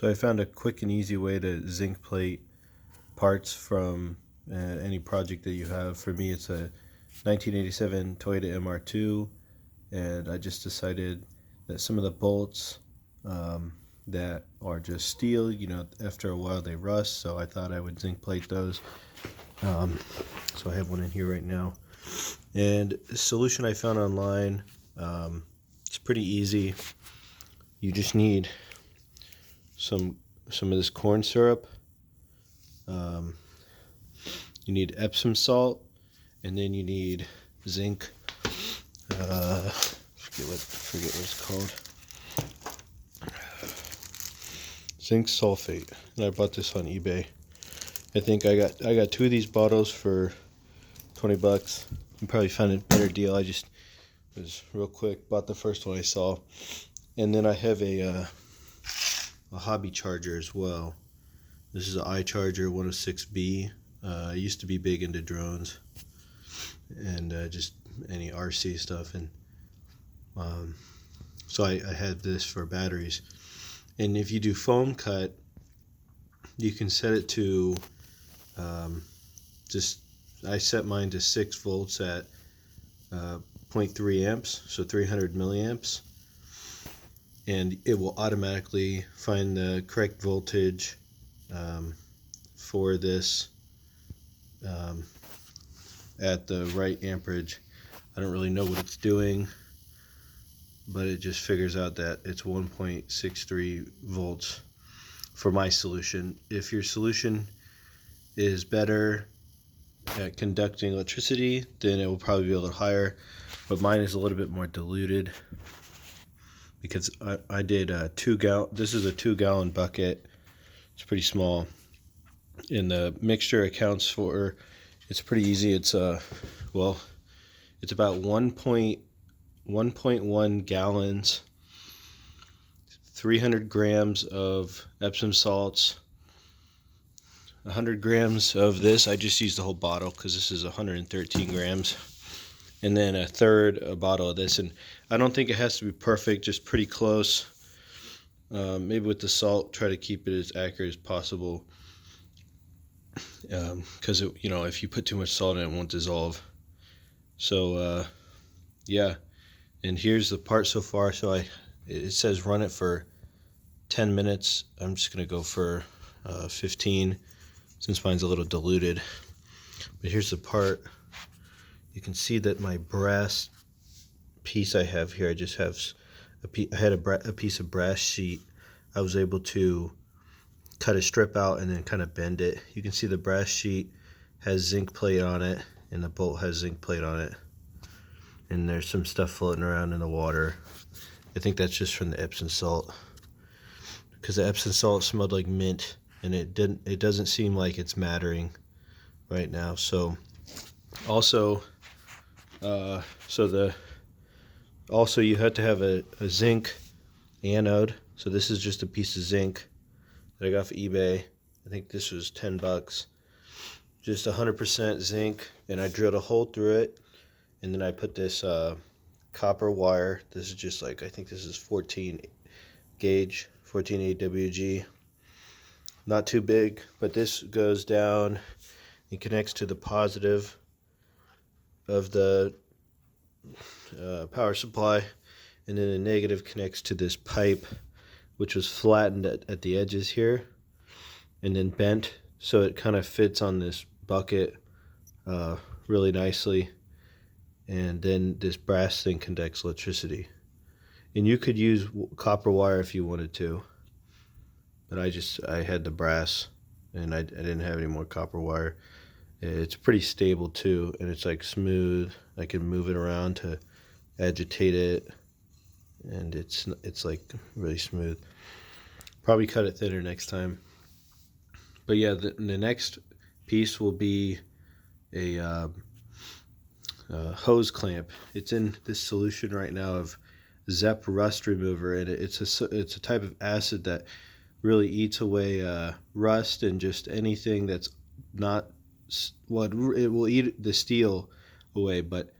So I found a quick and easy way to zinc plate parts from any project that you have. For me, it's a 1987 Toyota MR2, and I just decided that some of the bolts that are just steel, after a while they rust, so I thought I would zinc plate those. So I have one in here right now. And the solution I found online, it's pretty easy. You just need some of this corn syrup. You need Epsom salt, and then you need zinc. Forget what it's called. Zinc sulfate. And I bought this on eBay. I think I got two of these bottles for $20. You probably found a better deal. I just was real quick, bought the first one I saw, and then I have a hobby charger as well. This is an iCharger 106B. I used to be big into drones and just any RC stuff, and so I had this for batteries. And if you do foam cut, you can set it to I set mine to 6 volts at 0.3 amps, so 300 milliamps, and it will automatically find the correct voltage for this at the right amperage. I don't really know what it's doing, but it just figures out that it's 1.63 volts for my solution. If your solution is better at conducting electricity, then it will probably be a little higher, but mine is a little bit more diluted because I did a 2 gallon. This is a 2-gallon bucket. It's pretty small, and the mixture accounts for, it's pretty easy. It's it's about 1.1 gallons, 300 grams of Epsom salts, 100 grams of this. I just used the whole bottle because this is 113 grams, and then a bottle of this. And I don't think it has to be perfect, just pretty close. Maybe with the salt, try to keep it as accurate as possible, because if you put too much salt in it, won't dissolve. So yeah, and here's the part so far. So it says run it for 10 minutes. I'm just gonna go for 15 since mine's a little diluted. But here's the part. You can see that my brass piece I have here, I just have I had a piece of brass sheet. I was able to cut a strip out and then kind of bend it. You can see the brass sheet has zinc plate on it, and the bolt has zinc plate on it. And there's some stuff floating around in the water. I think that's just from the Epsom salt, because the Epsom salt smelled like mint, and it doesn't seem like it's mattering right now. So also you have to have a zinc anode. So this is just a piece of zinc that I got for eBay. I think this was $10. Just 100% zinc, and I drilled a hole through it, and then I put this copper wire. This is just I think this is 14 gauge, 14 AWG. Not too big, but this goes down and connects to the positive of the power supply, and then the negative connects to this pipe, which was flattened at the edges here and then bent, so it kind of fits on this bucket really nicely. And then this brass thing conducts electricity, and you could use copper wire if you wanted to, but I had the brass, and I didn't have any more copper wire. It's pretty stable too, and it's smooth. I can move it around to agitate it, and it's really smooth. Probably cut it thinner next time. But yeah, the next piece will be a hose clamp. It's in this solution right now of Zep rust remover, and it's a type of acid that really eats away rust and just anything that's not, it will eat the steel away, but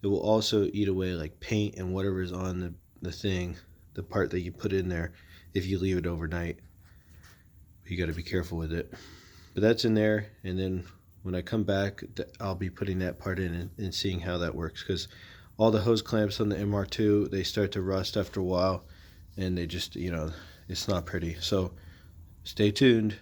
it will also eat away paint and whatever's on the thing, the part that you put in there, if you leave it overnight. you got to be careful with it. But that's in there, and then when I come back, I'll be putting that part in and seeing how that works, because all the hose clamps on the MR2, they start to rust after a while, and they just, it's not pretty. So stay tuned.